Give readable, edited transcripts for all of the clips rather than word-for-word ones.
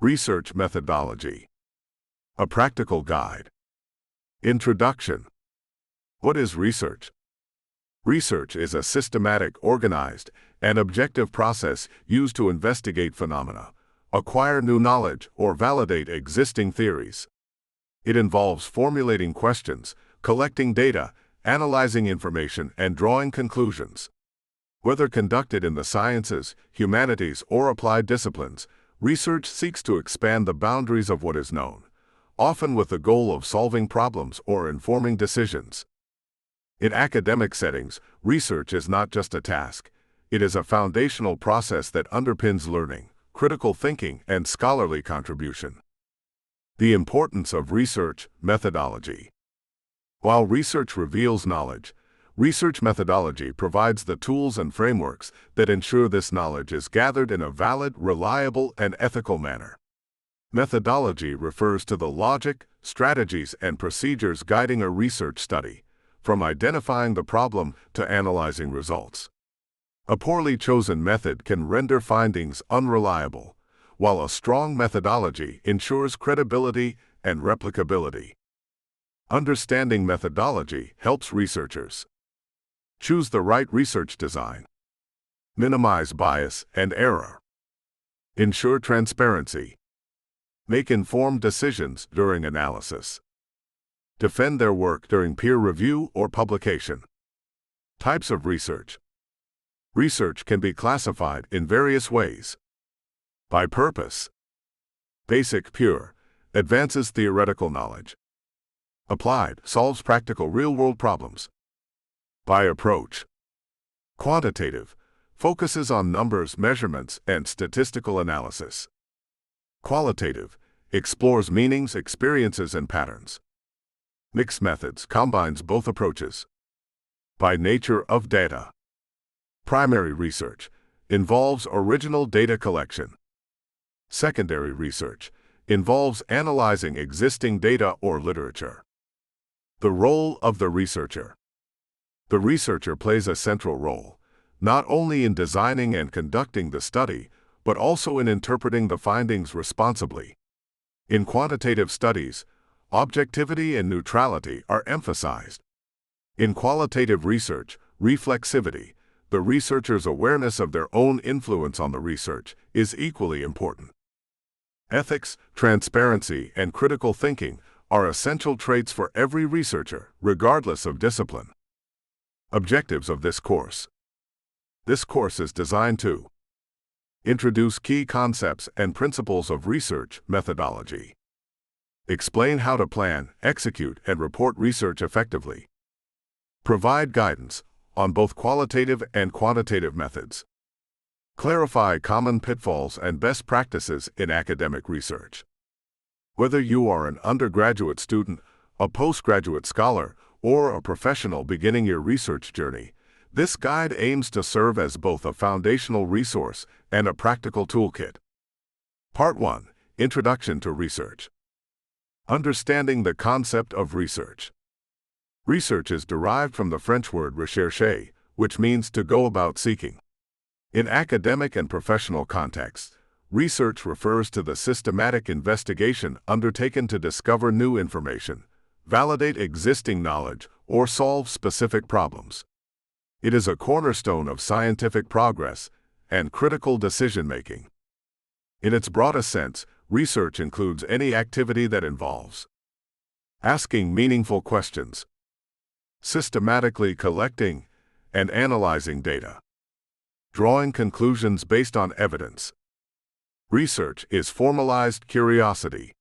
Research methodology. A practical guide. Introduction. What is research? Research is a systematic, organized, and objective process used to investigate phenomena, acquire new knowledge, or validate existing theories. It involves formulating questions, collecting data, analyzing information, and drawing conclusions. Whether conducted in the sciences, humanities, or applied disciplines, research seeks to expand the boundaries of what is known, often with the goal of solving problems or informing decisions. In academic settings, research is not just a task. It is a foundational process that underpins learning, critical thinking, and scholarly contribution. The importance of research methodology. While research reveals knowledge, research methodology provides the tools and frameworks that ensure this knowledge is gathered in a valid, reliable, and ethical manner. Methodology refers to the logic, strategies, and procedures guiding a research study, from identifying the problem to analyzing results. A poorly chosen method can render findings unreliable, while a strong methodology ensures credibility and replicability. Understanding methodology helps researchers choose the right research design, minimize bias and error, ensure transparency, make informed decisions during analysis, defend their work during peer review or publication. Types of research. Research can be classified in various ways. By purpose. Basic, pure, advances theoretical knowledge. Applied, solves practical real-world problems. By approach. Quantitative, focuses on numbers, measurements, and statistical analysis. Qualitative, explores meanings, experiences, and patterns. Mixed methods, combines both approaches. By nature of data. Primary research, involves original data collection. Secondary research, involves analyzing existing data or literature. The role of the researcher. The researcher plays a central role, not only in designing and conducting the study, but also in interpreting the findings responsibly. In quantitative studies, objectivity and neutrality are emphasized. In qualitative research, reflexivity, the researcher's awareness of their own influence on the research, is equally important. Ethics, transparency, and critical thinking are essential traits for every researcher, regardless of discipline. Objectives of this course. This course is designed to introduce key concepts and principles of research methodology. Explain how to plan, execute, and report research effectively. Provide guidance on both qualitative and quantitative methods. Clarify common pitfalls and best practices in academic research. Whether you are an undergraduate student, a postgraduate scholar, or a professional beginning your research journey, this guide aims to serve as both a foundational resource and a practical toolkit. Part 1. Introduction to Research. Understanding the concept of research. Research is derived from the French word rechercher, which means to go about seeking. In academic and professional contexts, research refers to the systematic investigation undertaken to discover new information, validate existing knowledge, or solve specific problems. It is a cornerstone of scientific progress and critical decision-making. In its broadest sense, research includes any activity that involves asking meaningful questions, systematically collecting and analyzing data, drawing conclusions based on evidence. Research is formalized curiosity.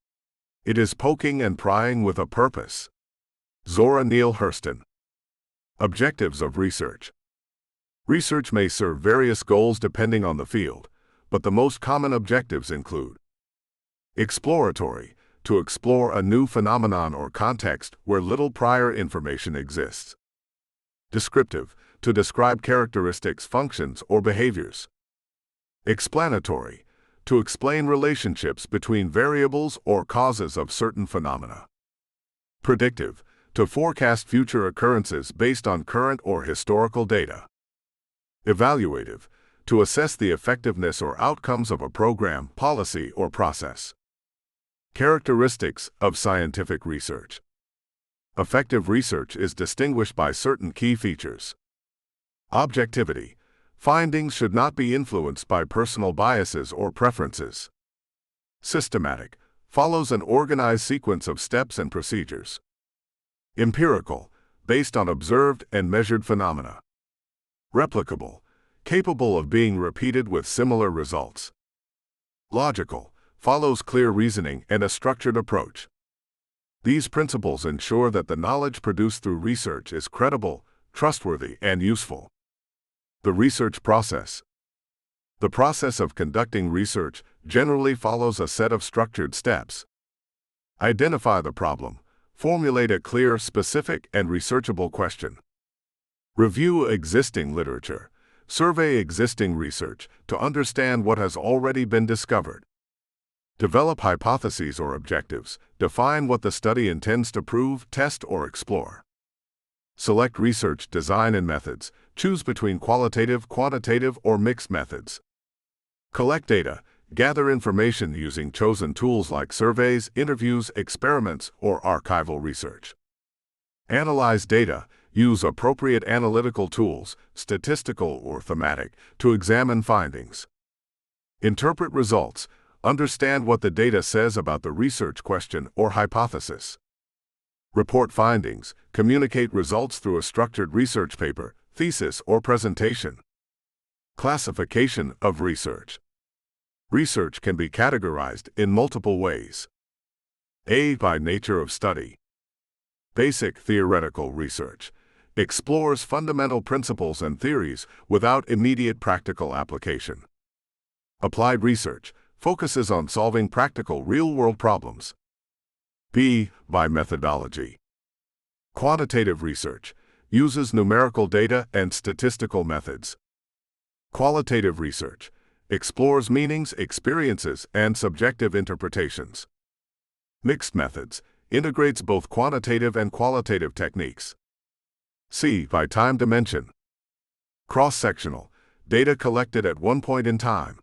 It is poking and prying with a purpose. Zora Neale Hurston. Objectives of research. Research may serve various goals depending on the field, but the most common objectives include exploratory, to explore a new phenomenon or context where little prior information exists. Descriptive, to describe characteristics, functions, or behaviors. Explanatory, to explain relationships between variables or causes of certain phenomena. Predictive, to forecast future occurrences based on current or historical data. Evaluative, to assess the effectiveness or outcomes of a program, policy, or process. Characteristics of scientific research. Effective research is distinguished by certain key features. Objectivity. Findings should not be influenced by personal biases or preferences. Systematic. Follows an organized sequence of steps and procedures. Empirical. Based on observed and measured phenomena. Replicable. Capable of being repeated with similar results. Logical. Follows clear reasoning and a structured approach. These principles ensure that the knowledge produced through research is credible, trustworthy, and useful. The research process. The process of conducting research generally follows a set of structured steps. Identify the problem. Formulate a clear, specific, and researchable question. Review existing literature. Survey existing research to understand what has already been discovered. Develop hypotheses or objectives. Define what the study intends to prove, test, or explore. Select research design and methods. Choose between qualitative, quantitative, or mixed methods. Collect data. Gather information using chosen tools like surveys, interviews, experiments, or archival research. Analyze data. Use appropriate analytical tools, statistical or thematic, to examine findings. Interpret results. Understand what the data says about the research question or hypothesis. Report findings. Communicate results through a structured research paper, thesis, or presentation. Classification of research. Research can be categorized in multiple ways. A. By nature of study. Basic theoretical research. Explores fundamental principles and theories without immediate practical application. Applied research. Focuses on solving practical real-world problems. B. By methodology. Quantitative research. Uses numerical data and statistical methods. Qualitative research. Explores meanings, experiences, and subjective interpretations. Mixed methods. Integrates both quantitative and qualitative techniques. C. By time dimension. Cross-sectional. Data collected at one point in time.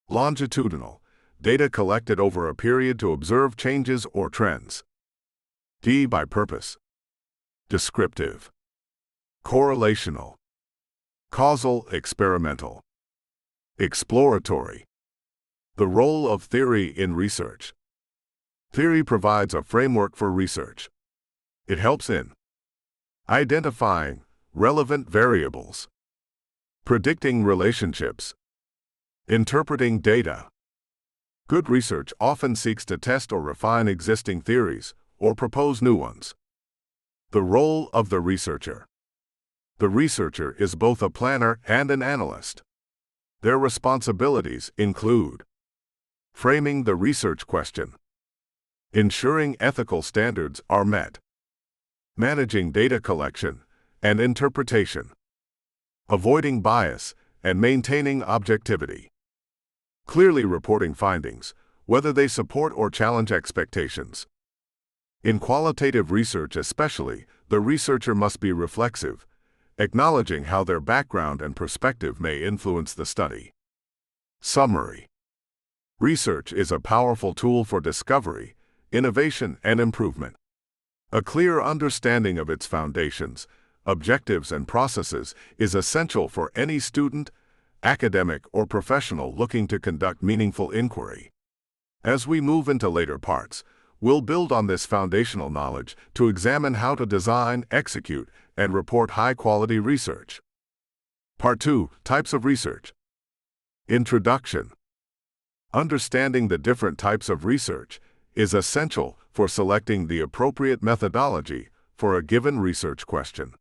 Longitudinal. Data collected over a period to observe changes or trends. D. By purpose. Descriptive. Correlational. Causal, experimental. Exploratory. The role of theory in research. Theory provides a framework for research. It helps in identifying relevant variables, predicting relationships, interpreting data. Good research often seeks to test or refine existing theories or propose new ones. The role of the researcher. The researcher is both a planner and an analyst. Their responsibilities include framing the research question, ensuring ethical standards are met, managing data collection and interpretation, avoiding bias and maintaining objectivity, clearly reporting findings, whether they support or challenge expectations. In qualitative research especially, the researcher must be reflexive, acknowledging how their background and perspective may influence the study. Summary. Research is a powerful tool for discovery, innovation, and improvement. A clear understanding of its foundations, objectives, and processes is essential for any student, academic, or professional looking to conduct meaningful inquiry. As we move into later parts, we'll build on this foundational knowledge to examine how to design, execute, and report high-quality research. Part 2. Types of research. Introduction. Understanding the different types of research is essential for selecting the appropriate methodology for a given research question.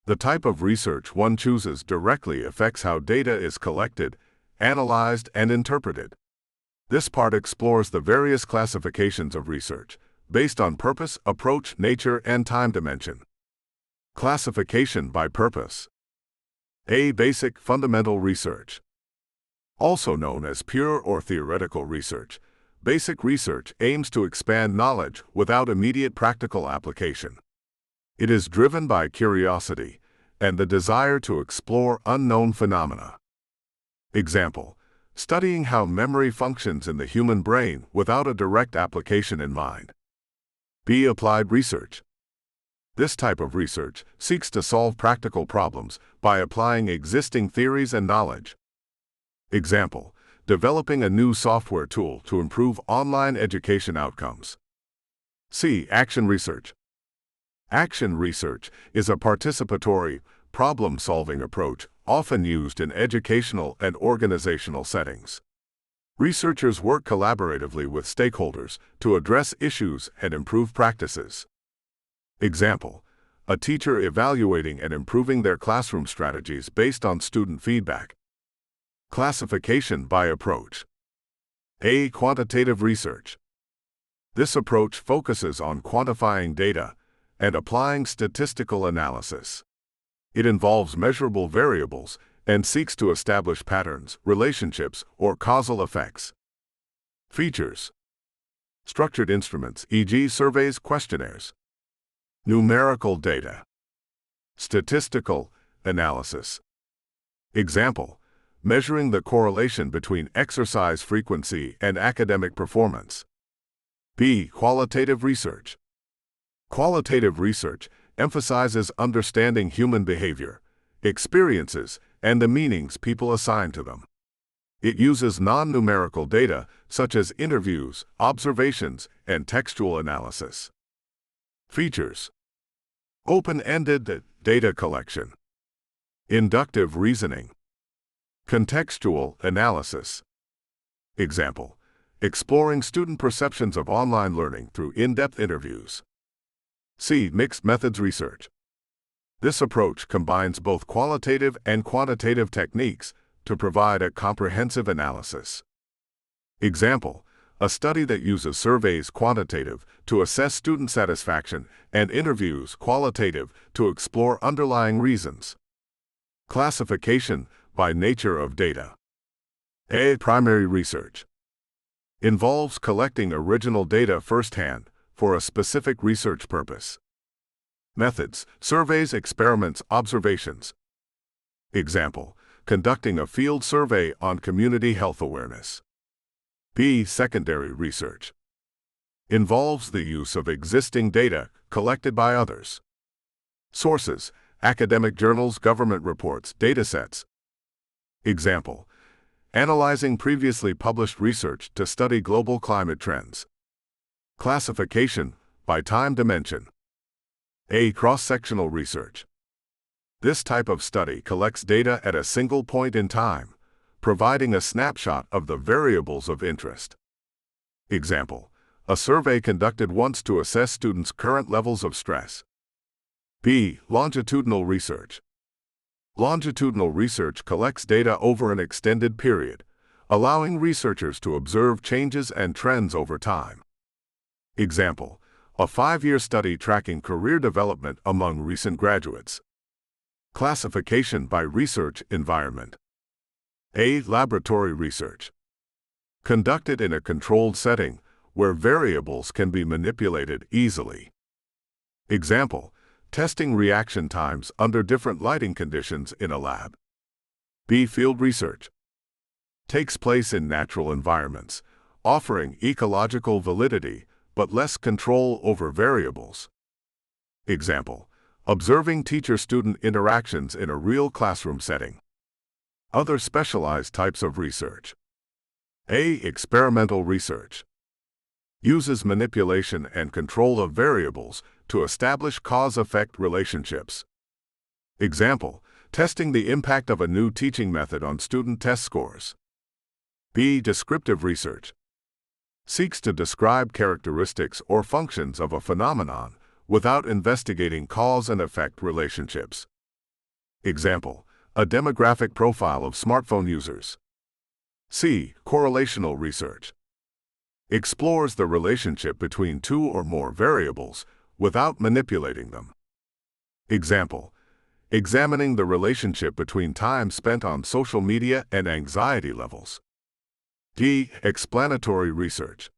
The type of research one chooses directly affects how data is collected, analyzed, and interpreted. This part explores the various classifications of research, based on purpose, approach, nature, and time dimension. Classification by purpose. A. Basic fundamental research. Also known as pure or theoretical research, basic research aims to expand knowledge without immediate practical application. It is driven by curiosity and the desire to explore unknown phenomena. Example: studying how memory functions in the human brain without a direct application in mind. B. Applied research. This type of research seeks to solve practical problems by applying existing theories and knowledge. Example: developing a new software tool to improve online education outcomes. C. Action research. Action research is a participatory, problem-solving approach often used in educational and organizational settings. Researchers work collaboratively with stakeholders to address issues and improve practices. Example: a teacher evaluating and improving their classroom strategies based on student feedback. Classification by approach. A. Quantitative research. This approach focuses on quantifying data and applying statistical analysis. It involves measurable variables and seeks to establish patterns, relationships, or causal effects. Features: structured instruments, e.g., surveys, questionnaires. Numerical data. Statistical analysis. Example: measuring the correlation between exercise frequency and academic performance. B. Qualitative research. Qualitative research emphasizes understanding human behavior, experiences, and the meanings people assign to them. It uses non-numerical data such as interviews, observations, and textual analysis. Features: open-ended data collection, inductive reasoning, contextual analysis. Example: exploring student perceptions of online learning through in-depth interviews. C. Mixed methods research. This approach combines both qualitative and quantitative techniques to provide a comprehensive analysis. Example: a study that uses surveys quantitative to assess student satisfaction and interviews qualitative to explore underlying reasons. Classification by nature of data. A. Primary research. Involves collecting original data firsthand for a specific research purpose. Methods: surveys, experiments, observations. Example: conducting a field survey on community health awareness. B. Secondary research. Involves the use of existing data collected by others. Sources: academic journals, government reports, datasets. Example: analyzing previously published research to study global climate trends. Classification by time dimension. A. Cross-sectional research. This type of study collects data at a single point in time, providing a snapshot of the variables of interest. Example: a survey conducted once to assess students' current levels of stress. B. Longitudinal research. Longitudinal research collects data over an extended period, allowing researchers to observe changes and trends over time. Example: a 5-year study tracking career development among recent graduates. Classification by research environment. A. Laboratory research. Conducted in a controlled setting where variables can be manipulated easily. Example: testing reaction times under different lighting conditions in a lab. B. Field research. Takes place in natural environments, offering ecological validity but less control over variables. Example: observing teacher-student interactions in a real classroom setting. Other specialized types of research. A. Experimental research. Uses manipulation and control of variables to establish cause-effect relationships. Example: testing the impact of a new teaching method on student test scores. B. Descriptive research. Seeks to describe characteristics or functions of a phenomenon without investigating cause and effect relationships. Example: a demographic profile of smartphone users. C. Correlational research. Explores the relationship between two or more variables without manipulating them. Example: examining the relationship between time spent on social media and anxiety levels. D. Explanatory research.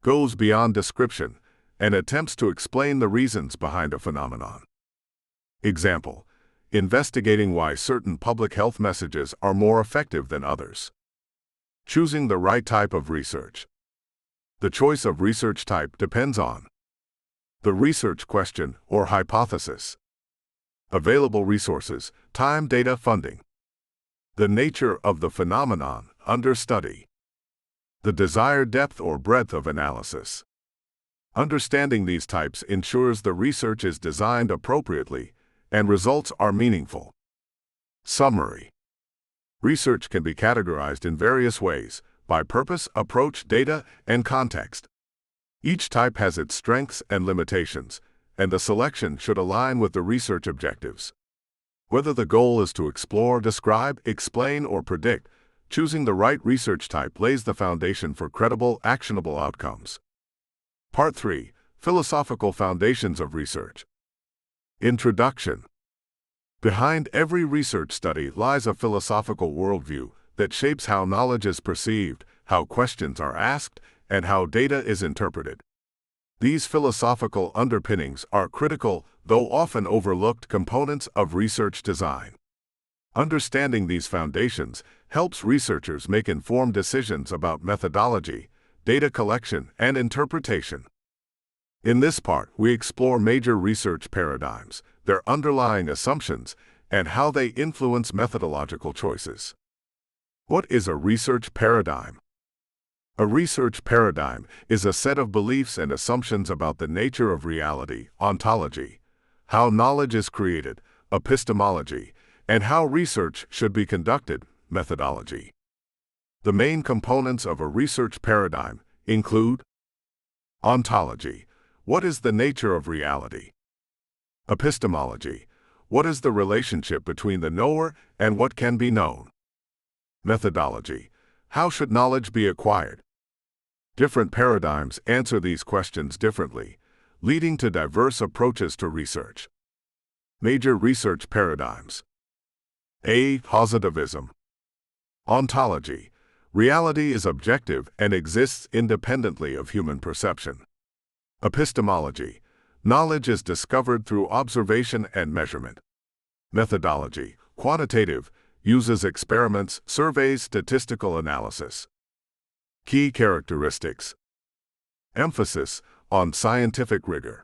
Goes beyond description and attempts to explain the reasons behind a phenomenon. Example: investigating why certain public health messages are more effective than others. Choosing the right type of research. The choice of research type depends on the research question or hypothesis, available resources, time, data, funding, the nature of the phenomenon under study, the desired depth or breadth of analysis. Understanding these types ensures the research is designed appropriately and results are meaningful. Summary. Research can be categorized in various ways, by purpose, approach, data, and context. Each type has its strengths and limitations, and the selection should align with the research objectives. Whether the goal is to explore, describe, explain, or predict, choosing the right research type lays the foundation for credible, actionable outcomes. Part 3. Philosophical Foundations of Research. Introduction. Behind every research study lies a philosophical worldview that shapes how knowledge is perceived, how questions are asked, and how data is interpreted. These philosophical underpinnings are critical, though often overlooked, components of research design. Understanding these foundations helps researchers make informed decisions about methodology, data collection, and interpretation. In this part, we explore major research paradigms, their underlying assumptions, and how they influence methodological choices. What is a research paradigm? A research paradigm is a set of beliefs and assumptions about the nature of reality, ontology, how knowledge is created, epistemology, and how research should be conducted, methodology. The main components of a research paradigm include ontology. What is the nature of reality? Epistemology. What is the relationship between the knower and what can be known? Methodology. How should knowledge be acquired? Different paradigms answer these questions differently, leading to diverse approaches to research. Major research paradigms. A. Positivism. Ontology. Reality is objective and exists independently of human perception. Epistemology. Knowledge is discovered through observation and measurement. Methodology. Quantitative. Uses experiments, surveys, statistical analysis. Key characteristics. Emphasis on scientific rigor.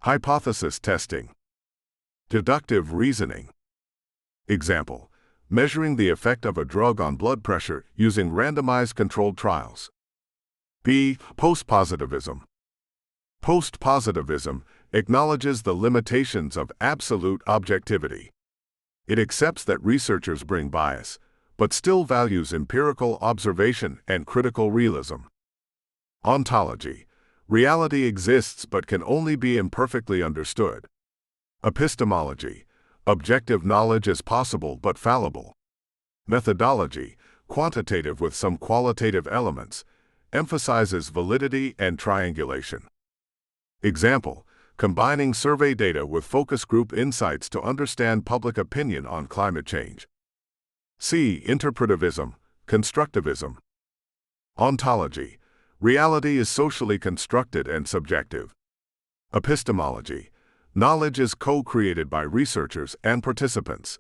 Hypothesis testing. Deductive reasoning. Example: measuring the effect of a drug on blood pressure using randomized controlled trials. B. Postpositivism. Postpositivism acknowledges the limitations of absolute objectivity. It accepts that researchers bring bias, but still values empirical observation and critical realism. Ontology. Reality exists but can only be imperfectly understood. Epistemology. Objective knowledge is possible but fallible. Methodology. Quantitative with some qualitative elements, emphasizes validity and triangulation. Example: combining survey data with focus group insights to understand public opinion on climate change. C. Interpretivism, constructivism. Ontology. Reality is socially constructed and subjective. Epistemology. Knowledge is co-created by researchers and participants.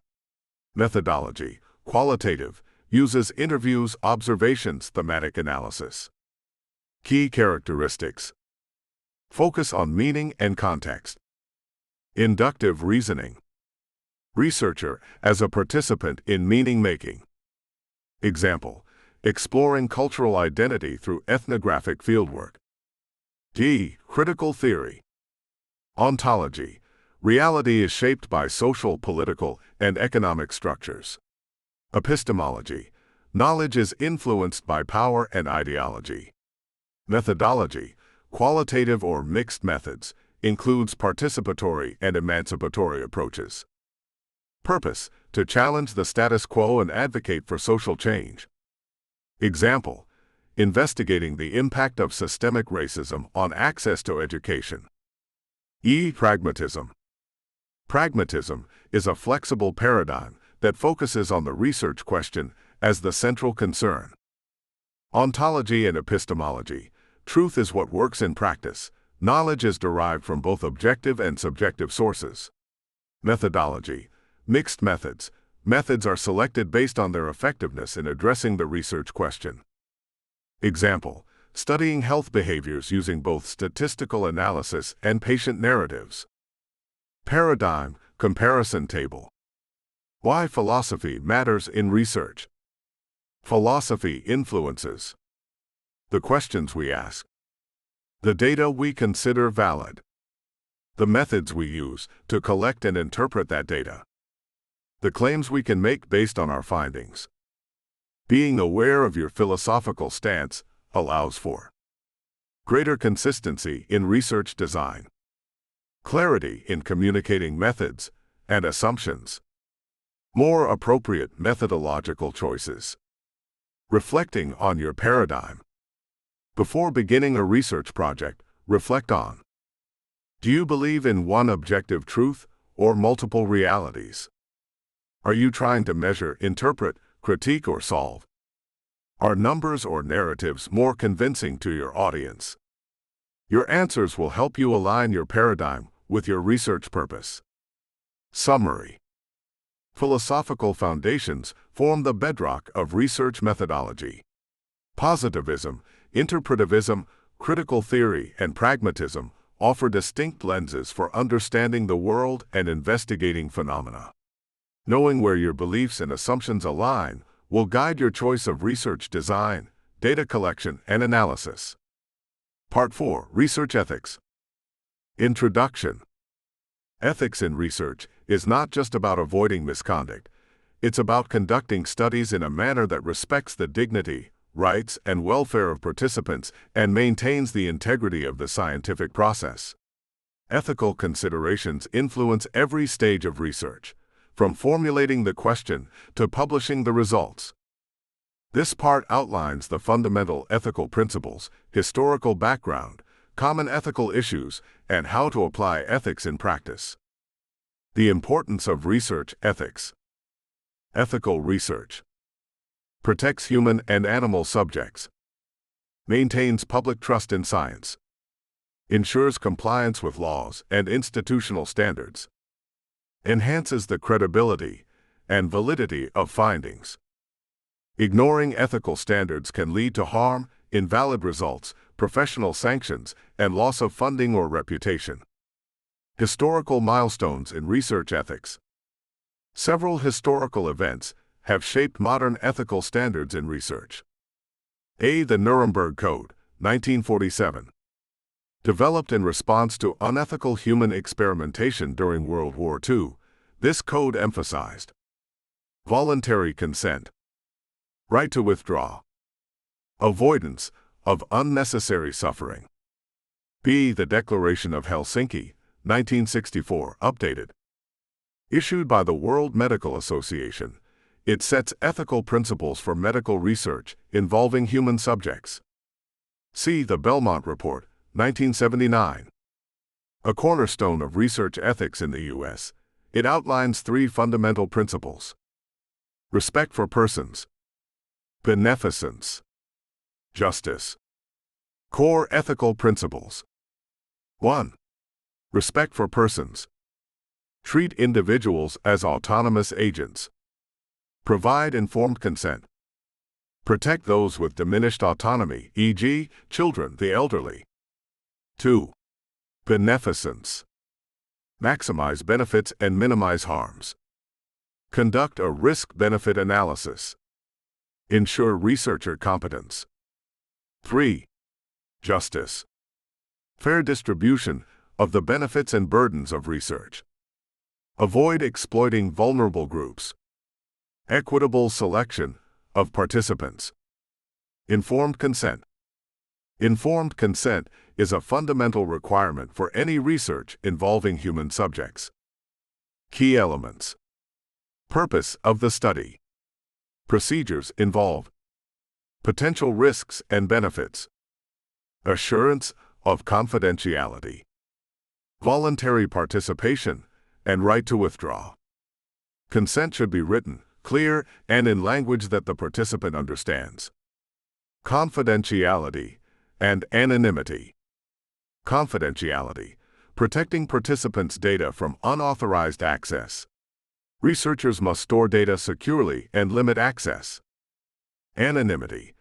Methodology. Qualitative. Uses interviews, observations, thematic analysis. Key characteristics. Focus on meaning and context. Inductive reasoning. Researcher as a participant in meaning-making. Example: exploring cultural identity through ethnographic fieldwork. D. Critical theory. Ontology. Reality is shaped by social, political, and economic structures. Epistemology. Knowledge is influenced by power and ideology. Methodology. Qualitative or mixed methods, includes participatory and emancipatory approaches. Purpose: to challenge the status quo and advocate for social change. Example: investigating the impact of systemic racism on access to education. E. Pragmatism. Pragmatism is a flexible paradigm that focuses on the research question as the central concern. Ontology and epistemology. Truth is what works in practice. Knowledge is derived from both objective and subjective sources. Methodology. Mixed methods. Methods are selected based on their effectiveness in addressing the research question. Example: studying health behaviors using both statistical analysis and patient narratives. Paradigm, comparison table. Why philosophy matters in research. Philosophy influences the questions we ask, the data we consider valid, the methods we use to collect and interpret that data, the claims we can make based on our findings. Being aware of your philosophical stance allows for greater consistency in research design, clarity in communicating methods and assumptions, more appropriate methodological choices. Reflecting on your paradigm. Before beginning a research project, reflect on: do you believe in one objective truth or multiple realities? Are you trying to measure, interpret, critique, or solve? Are numbers or narratives more convincing to your audience? Your answers will help you align your paradigm with your research purpose. Summary. Philosophical foundations form the bedrock of research methodology. Positivism, interpretivism, critical theory, and pragmatism offer distinct lenses for understanding the world and investigating phenomena. Knowing where your beliefs and assumptions align will guide your choice of research design, data collection, and analysis. Part 4. Research Ethics. Introduction. Ethics in research is not just about avoiding misconduct. It's about conducting studies in a manner that respects the dignity, rights, and welfare of participants and maintains the integrity of the scientific process. Ethical considerations influence every stage of research, from formulating the question to publishing the results. This part outlines the fundamental ethical principles, historical background, common ethical issues, and how to apply ethics in practice. The importance of research ethics. Ethical research protects human and animal subjects, maintains public trust in science, ensures compliance with laws and institutional standards, enhances the credibility and validity of findings. Ignoring ethical standards can lead to harm, invalid results, professional sanctions, and loss of funding or reputation. Historical milestones in research ethics. Several historical events have shaped modern ethical standards in research. The Nuremberg Code, 1947. Developed in response to unethical human experimentation during World War II, this code emphasized voluntary consent, right to withdraw, avoidance of unnecessary suffering. The Declaration of Helsinki, 1964, updated. Issued by the World Medical Association, it sets ethical principles for medical research involving human subjects. See the Belmont Report, 1979. A cornerstone of research ethics in the U.S., it outlines 3 fundamental principles: respect for persons, beneficence, justice. Core ethical principles. 1. Respect for persons. Treat individuals as autonomous agents. Provide informed consent. Protect those with diminished autonomy, e.g., children, the elderly. 2. Beneficence. Maximize benefits and minimize harms. Conduct a risk-benefit analysis. Ensure researcher competence. 3. Justice. Fair distribution of the benefits and burdens of research. Avoid exploiting vulnerable groups. Equitable selection of participants. Informed consent. Informed consent is a fundamental requirement for any research involving human subjects. Key elements. Purpose of the study. Procedures involved. Potential risks and benefits. Assurance of confidentiality. Voluntary participation and right to withdraw. Consent should be written, clear, and in language that the participant understands. Confidentiality and anonymity. Confidentiality, protecting participants' data from unauthorized access. Researchers must store data securely and limit access. Anonymity,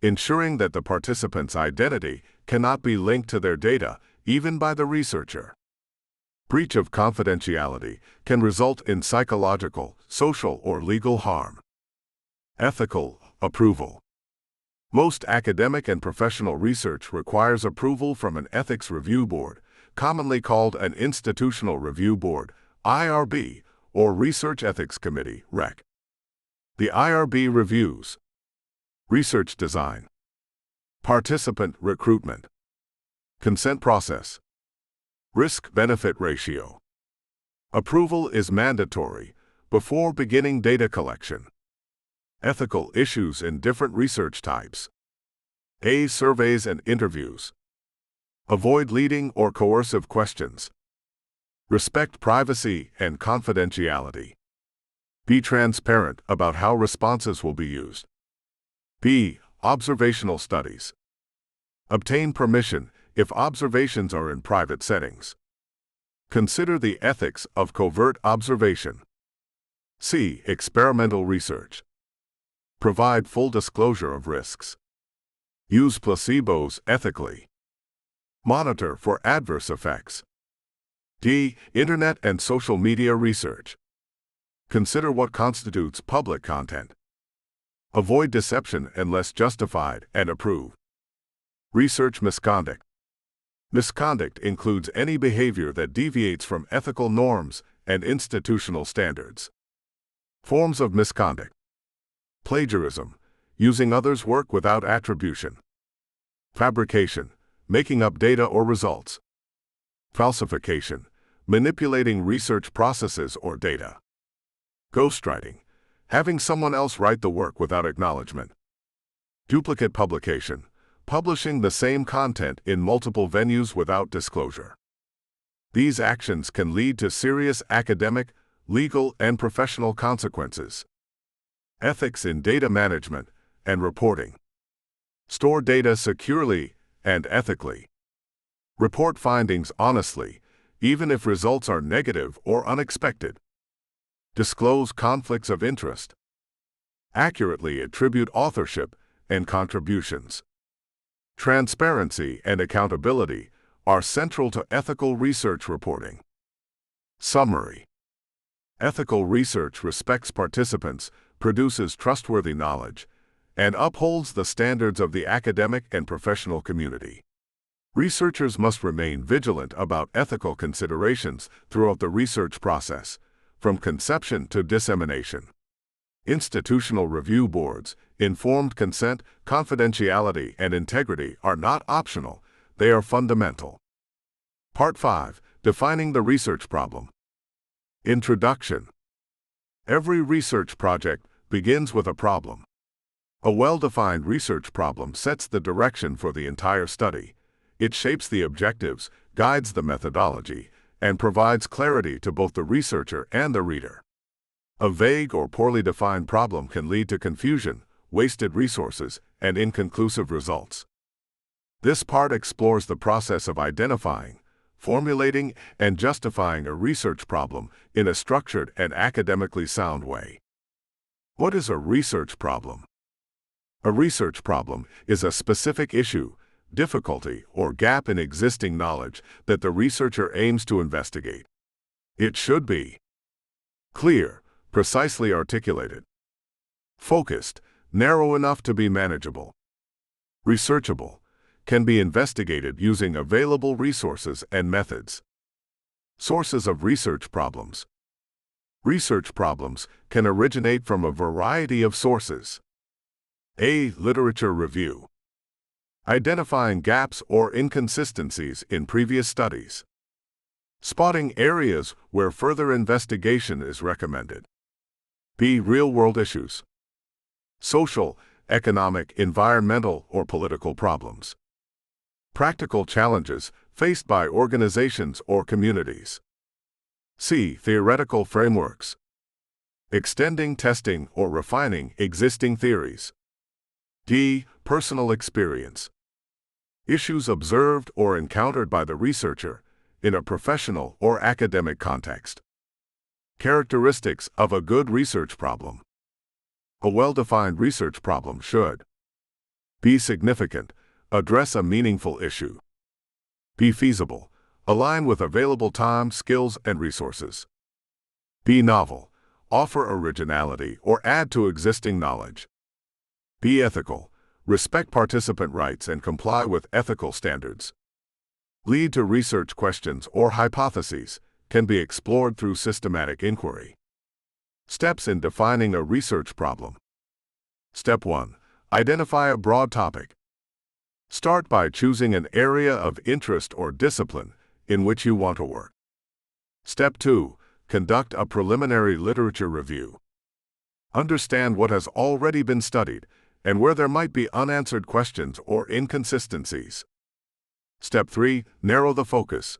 ensuring that the participant's identity cannot be linked to their data, even by the researcher. Breach of confidentiality can result in psychological, social, or legal harm. Ethical approval. Most academic and professional research requires approval from an ethics review board, commonly called an institutional review board, IRB, or Research Ethics Committee, REC. The IRB reviews research design, participant recruitment, consent process, risk-benefit ratio. Approval is mandatory before beginning data collection. Ethical issues in different research types. A. Surveys and interviews. Avoid leading or coercive questions. Respect privacy and confidentiality. Be transparent about how responses will be used. B. Observational studies. Obtain permission if observations are in private settings. Consider the ethics of covert observation. C. Experimental research. Provide full disclosure of risks. Use placebos ethically. Monitor for adverse effects. D. Internet and social media research. Consider what constitutes public content. Avoid deception unless justified and approve. Research misconduct. Misconduct includes any behavior that deviates from ethical norms and institutional standards. Forms of misconduct. Plagiarism, using others' work without attribution. Fabrication, making up data or results. Falsification, manipulating research processes or data. Ghostwriting, having someone else write the work without acknowledgement. Duplicate publication, publishing the same content in multiple venues without disclosure. These actions can lead to serious academic, legal, and professional consequences. Ethics in data management and reporting. Store data securely and ethically. Report findings honestly, even if results are negative or unexpected. Disclose conflicts of interest. Accurately attribute authorship and contributions. Transparency and accountability are central to ethical research reporting. Summary. Ethical research respects participants, produces trustworthy knowledge, and upholds the standards of the academic and professional community. Researchers must remain vigilant about ethical considerations throughout the research process, from conception to dissemination. Institutional review boards, informed consent, confidentiality, and integrity are not optional, they are fundamental. Part 5. Defining the research problem. Introduction. Every research project begins with a problem. A well-defined research problem sets the direction for the entire study. It shapes the objectives, guides the methodology, and provides clarity to both the researcher and the reader. A vague or poorly defined problem can lead to confusion, wasted resources, and inconclusive results. This part explores the process of identifying, formulating, and justifying a research problem in a structured and academically sound way. What is a research problem? A research problem is a specific issue, difficulty, or gap in existing knowledge that the researcher aims to investigate. It should be clear, precisely articulated, focused, narrow enough to be manageable, researchable, can be investigated using available resources and methods. Sources of research problems. Research problems can originate from a variety of sources. A. Literature review. Identifying gaps or inconsistencies in previous studies. Spotting areas where further investigation is recommended. B. Real-world issues. Social, economic, environmental, or political problems. Practical challenges faced by organizations or communities. C. Theoretical frameworks. Extending, testing, or refining existing theories. D. Personal experience. Issues observed or encountered by the researcher in a professional or academic context. Characteristics of a good research problem. A well-defined research problem should be significant, address a meaningful issue, be feasible, align with available time, skills, and resources, be novel, offer originality or add to existing knowledge, be ethical, respect participant rights and comply with ethical standards, lead to research questions or hypotheses, can be explored through systematic inquiry. Steps in defining a research problem. Step 1. Identify a broad topic. Start by choosing an area of interest or discipline in which you want to work. Step 2. Conduct a preliminary literature review. Understand what has already been studied and where there might be unanswered questions or inconsistencies. Step 3. Narrow the focus.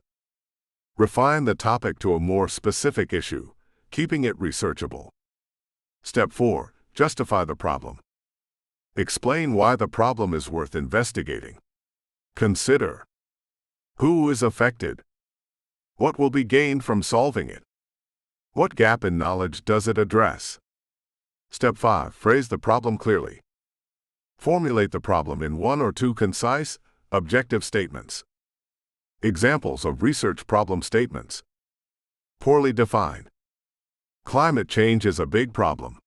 Refine the topic to a more specific issue, keeping it researchable. Step 4. Justify the problem. Explain why the problem is worth investigating. Consider who is affected, what will be gained from solving it, what gap in knowledge does it address. Step 5. Phrase the problem clearly. Formulate the problem in 1 or 2 concise, objective statements. Examples of research problem statements. Poorly defined. Climate change is a big problem.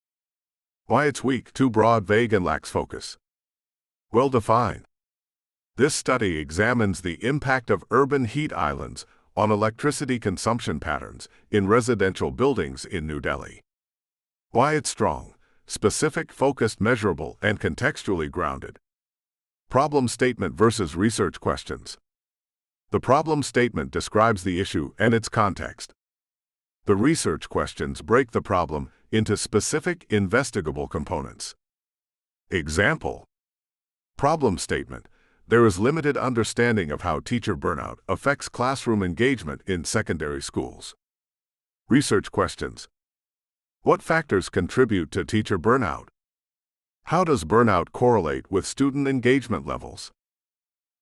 Why it's weak, too broad, vague, and lacks focus. Well defined. This study examines the impact of urban heat islands on electricity consumption patterns in residential buildings in New Delhi. Why it's strong, specific, focused, measurable, and contextually grounded. Problem statement versus research questions. The problem statement describes the issue and its context. The research questions break the problem into specific investigable components. Example. Problem statement. There is limited understanding of how teacher burnout affects classroom engagement in secondary schools. Research questions. What factors contribute to teacher burnout? How does burnout correlate with student engagement levels?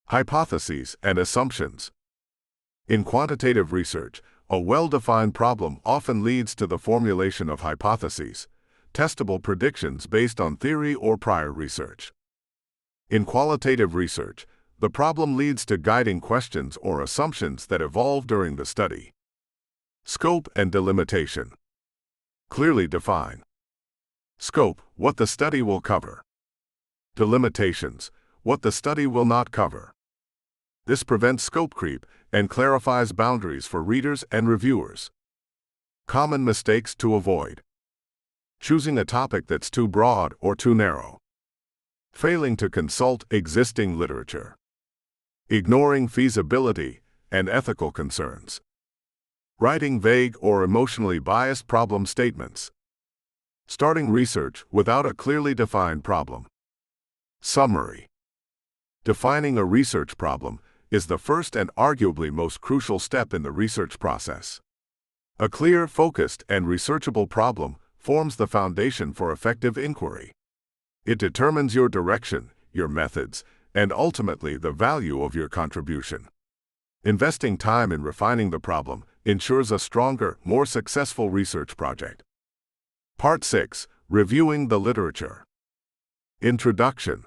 Hypotheses and assumptions. In quantitative research, a well-defined problem often leads to the formulation of hypotheses, testable predictions based on theory or prior research. In qualitative research, the problem leads to guiding questions or assumptions that evolve during the study. Scope and delimitation. Clearly define. Scope, what the study will cover. Delimitations, what the study will not cover. This prevents scope creep and clarifies boundaries for readers and reviewers. Common mistakes to avoid. Choosing a topic that's too broad or too narrow. Failing to consult existing literature. Ignoring feasibility and ethical concerns. Writing vague or emotionally biased problem statements. Starting research without a clearly defined problem. Summary. Defining a research problem is the first and arguably most crucial step in the research process. A clear, focused, and researchable problem forms the foundation for effective inquiry. It determines your direction, your methods, and ultimately the value of your contribution. Investing time in refining the problem ensures a stronger, more successful research project. Part 6. Reviewing the literature. Introduction.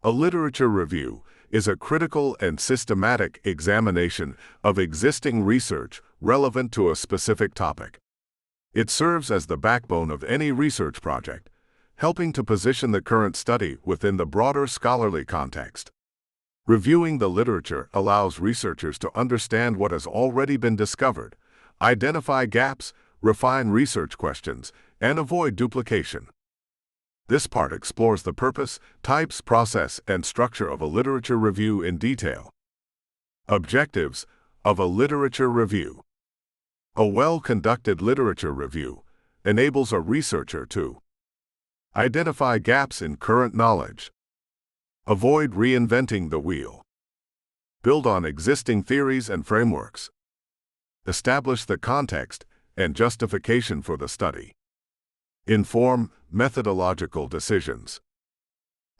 A literature review is a critical and systematic examination of existing research relevant to a specific topic. It serves as the backbone of any research project, helping to position the current study within the broader scholarly context. Reviewing the literature allows researchers to understand what has already been discovered, identify gaps, refine research questions, and avoid duplication. This part explores the purpose, types, process, and structure of a literature review in detail. Objectives of a literature review. A well-conducted literature review enables a researcher to identify gaps in current knowledge, avoid reinventing the wheel, build on existing theories and frameworks, establish the context and justification for the study, inform methodological decisions,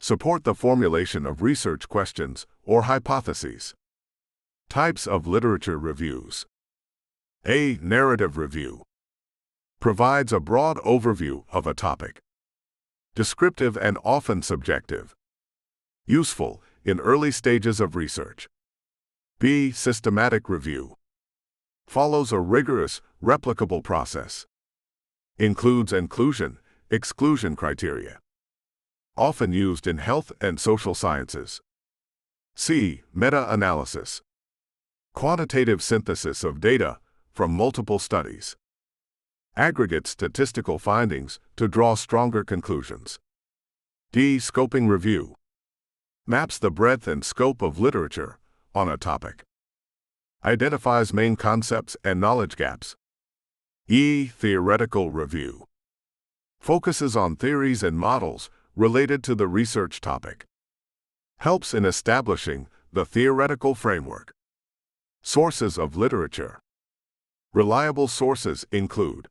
support the formulation of research questions or hypotheses. Types of literature reviews. A. Narrative review. Provides a broad overview of a topic. Descriptive and often subjective. Useful in early stages of research. B. Systematic review. Follows a rigorous, replicable process. Includes inclusion, exclusion criteria. Often used in health and social sciences. C. Meta-analysis. Quantitative synthesis of data from multiple studies. Aggregate statistical findings to draw stronger conclusions. D. Scoping review. Maps the breadth and scope of literature on a topic. Identifies main concepts and knowledge gaps. E. Theoretical review. Focuses on theories and models related to the research topic. Helps in establishing the theoretical framework. Sources of literature. Reliable sources include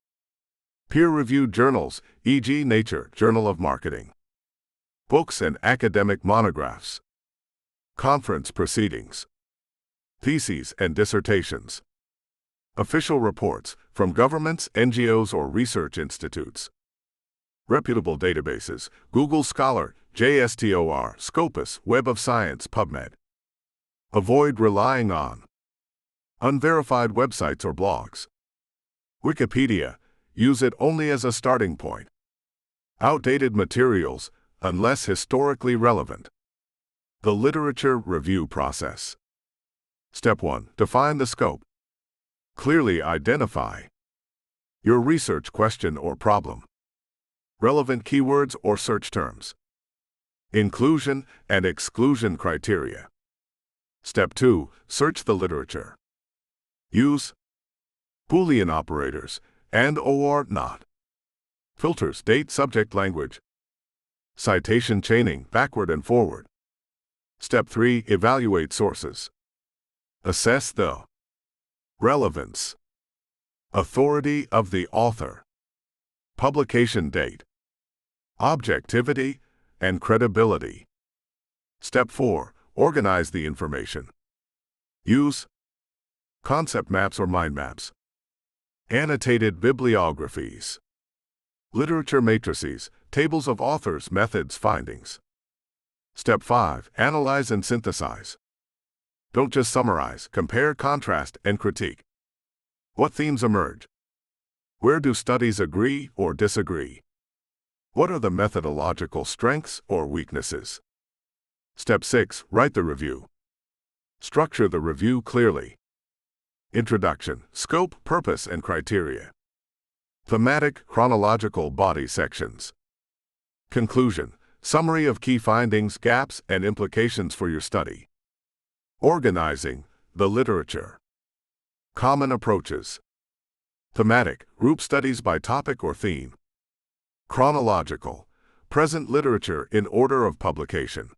peer-reviewed journals, e.g. Nature, Journal of Marketing. Books and academic monographs. Conference proceedings. Theses and dissertations. Official reports from governments, NGOs, or research institutes. Reputable databases, Google Scholar, JSTOR, Scopus, Web of Science, PubMed. Avoid relying on unverified websites or blogs. Wikipedia. Use it only as a starting point. Outdated materials, unless historically relevant. The literature review process. Step 1. Define the scope. Clearly identify your research question or problem. Relevant keywords or search terms. Inclusion and exclusion criteria. Step 2. Search the literature. Use Boolean operators and/or not. Filters, date, subject, language. Citation chaining, backward and forward. Step 3. Evaluate sources. Assess the relevance, authority of the author, publication date, objectivity, and credibility. Step 4. Organize the information. Use concept maps or mind maps. Annotated bibliographies. Literature matrices, tables of authors, methods, findings. Step 5. Analyze and synthesize. Don't just summarize, compare, contrast, and critique. What themes emerge? Where do studies agree or disagree? What are the methodological strengths or weaknesses? Step 6. Write the review. Structure the review clearly. Introduction, scope, purpose, and criteria. Thematic, chronological body sections. Conclusion, summary of key findings, gaps, and implications for your study. Organizing the literature. Common approaches. Thematic, group studies by topic or theme. Chronological, present literature in order of publication.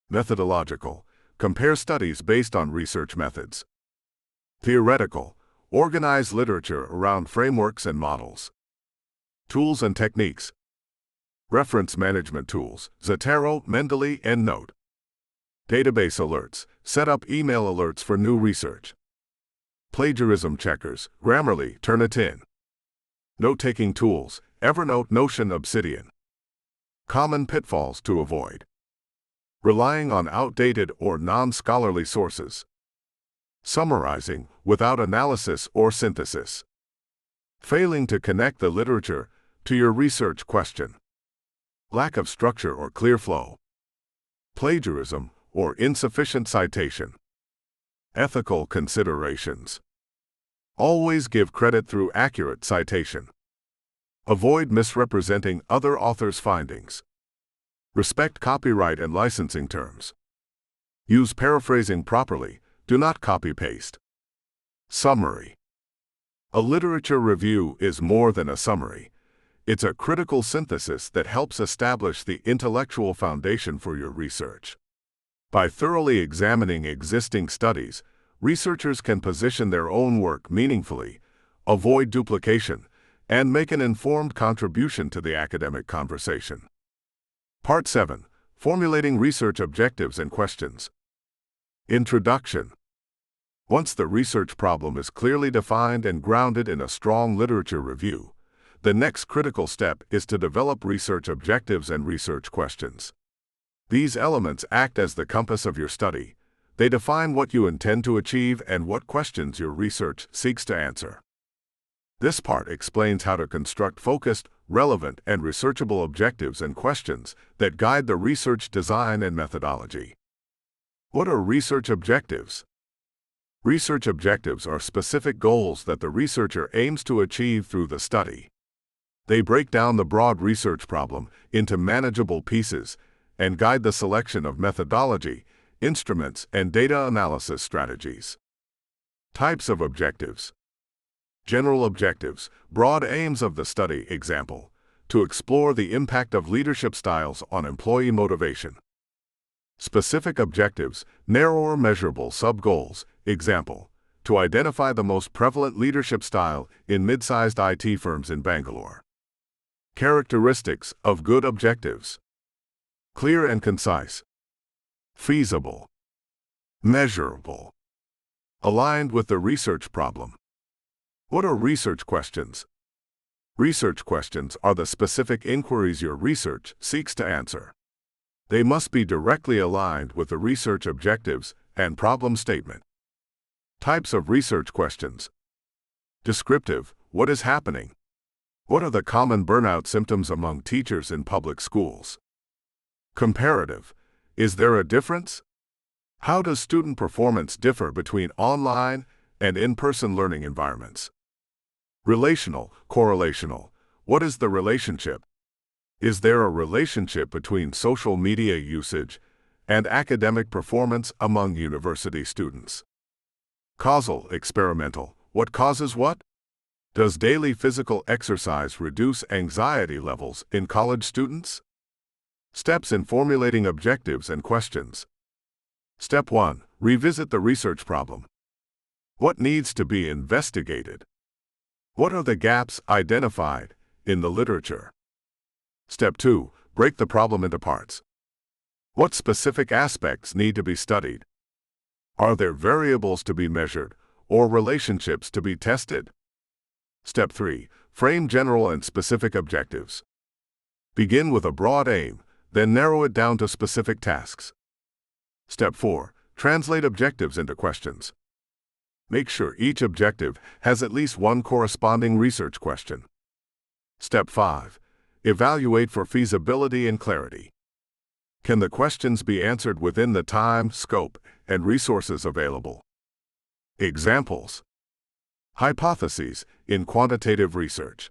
Methodological, compare studies based on research methods. Theoretical, organize literature around frameworks and models. Tools and techniques. Reference management tools, Zotero, Mendeley, EndNote. Database alerts, set up email alerts for new research. Plagiarism checkers, Grammarly, Turnitin. Note-taking tools, Evernote, Notion, Obsidian. Common pitfalls to avoid. Relying on outdated or non-scholarly sources. Summarizing without analysis or synthesis. Failing to connect the literature to your research question. Lack of structure or clear flow. Plagiarism or insufficient citation. Ethical considerations. Always give credit through accurate citation. Avoid misrepresenting other authors' findings. Respect copyright and licensing terms. Use paraphrasing properly. Do not copy-paste. Summary. A literature review is more than a summary. It's a critical synthesis that helps establish the intellectual foundation for your research. By thoroughly examining existing studies, researchers can position their own work meaningfully, avoid duplication, and make an informed contribution to the academic conversation. Part 7. Formulating research objectives and questions. Introduction. Once the research problem is clearly defined and grounded in a strong literature review, The next critical step is to develop research objectives and research questions. These elements act as the compass of your study. They define what you intend to achieve and what questions your research seeks to answer. This part explains how to construct focused, relevant, and researchable objectives and questions that guide the research design and methodology. What are research objectives? Research objectives are specific goals that the researcher aims to achieve through the study. They break down the broad research problem into manageable pieces and guide the selection of methodology, instruments, and data analysis strategies. Types of objectives. General objectives, broad aims of the study. Example, to explore the impact of leadership styles on employee motivation. Specific objectives, narrower measurable sub-goals. Example, to identify the most prevalent leadership style in mid-sized IT firms in Bangalore. Characteristics of good objectives. Clear and concise. Feasible. Measurable. Aligned with the research problem. What are research questions? Research questions are the specific inquiries your research seeks to answer. They must be directly aligned with the research objectives and problem statement. Types of research questions. Descriptive, what is happening? What are the common burnout symptoms among teachers in public schools? Comparative, is there a difference? How does student performance differ between online and in-person learning environments? Relational, correlational, what is the relationship? Is there a relationship between social media usage and academic performance among university students? Causal, experimental, what causes what? Does daily physical exercise reduce anxiety levels in college students? Steps in formulating objectives and questions. Step 1. Revisit the research problem. What needs to be investigated? What are the gaps identified in the literature? Step 2. Break the problem into parts. What specific aspects need to be studied? Are there variables to be measured or relationships to be tested? Step 3. Frame general and specific objectives. Begin with a broad aim, then narrow it down to specific tasks. Step 4. Translate objectives into questions. Make sure each objective has at least one corresponding research question. Step 5. Evaluate for feasibility and clarity. Can the questions be answered within the time, scope, and resources available? Examples. Hypotheses in quantitative research.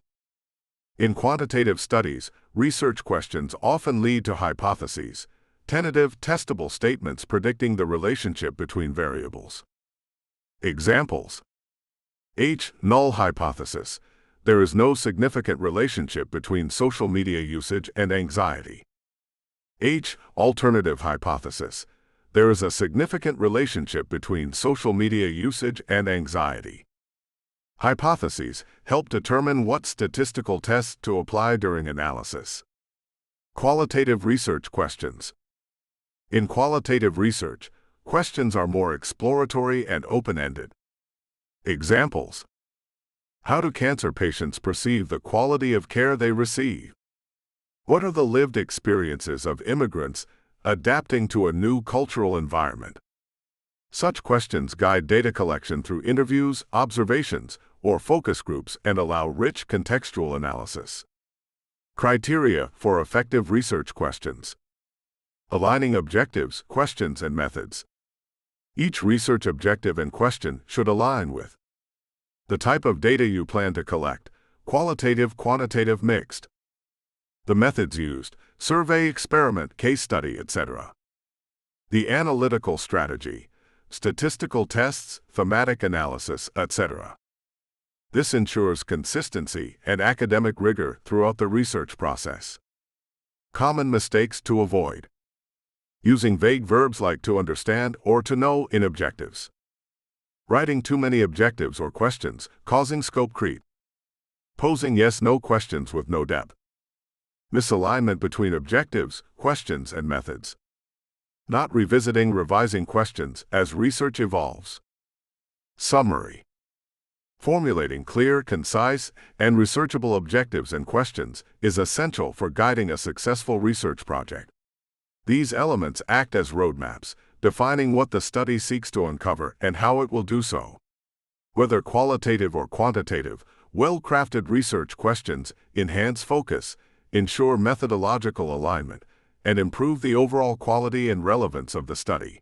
In quantitative studies, research questions often lead to hypotheses, tentative, testable statements predicting the relationship between variables. Examples. H. Null hypothesis. There is no significant relationship between social media usage and anxiety. H. Alternative hypothesis. There is a significant relationship between social media usage and anxiety. Hypotheses help determine what statistical tests to apply during analysis. Qualitative research questions. In qualitative research, questions are more exploratory and open-ended. Examples. How do cancer patients perceive the quality of care they receive? What are the lived experiences of immigrants adapting to a new cultural environment? Such questions guide data collection through interviews, observations, or focus groups and allow rich contextual analysis. Criteria for effective research questions. Aligning objectives, questions, and methods. Each research objective and question should align with the type of data you plan to collect, qualitative, quantitative, mixed. The methods used, survey, experiment, case study, etc. The analytical strategy, statistical tests, thematic analysis, etc. This ensures consistency and academic rigor throughout the research process. Common mistakes to avoid. Using vague verbs like to understand or to know in objectives. Writing too many objectives or questions, causing scope creep. Posing yes-no questions with no depth. Misalignment between objectives, questions, and methods. Not revisiting, revising questions as research evolves. Summary. Formulating clear, concise, and researchable objectives and questions is essential for guiding a successful research project. These elements act as roadmaps, defining what the study seeks to uncover and how it will do so. Whether qualitative or quantitative, well-crafted research questions enhance focus, ensure methodological alignment, and improve the overall quality and relevance of the study.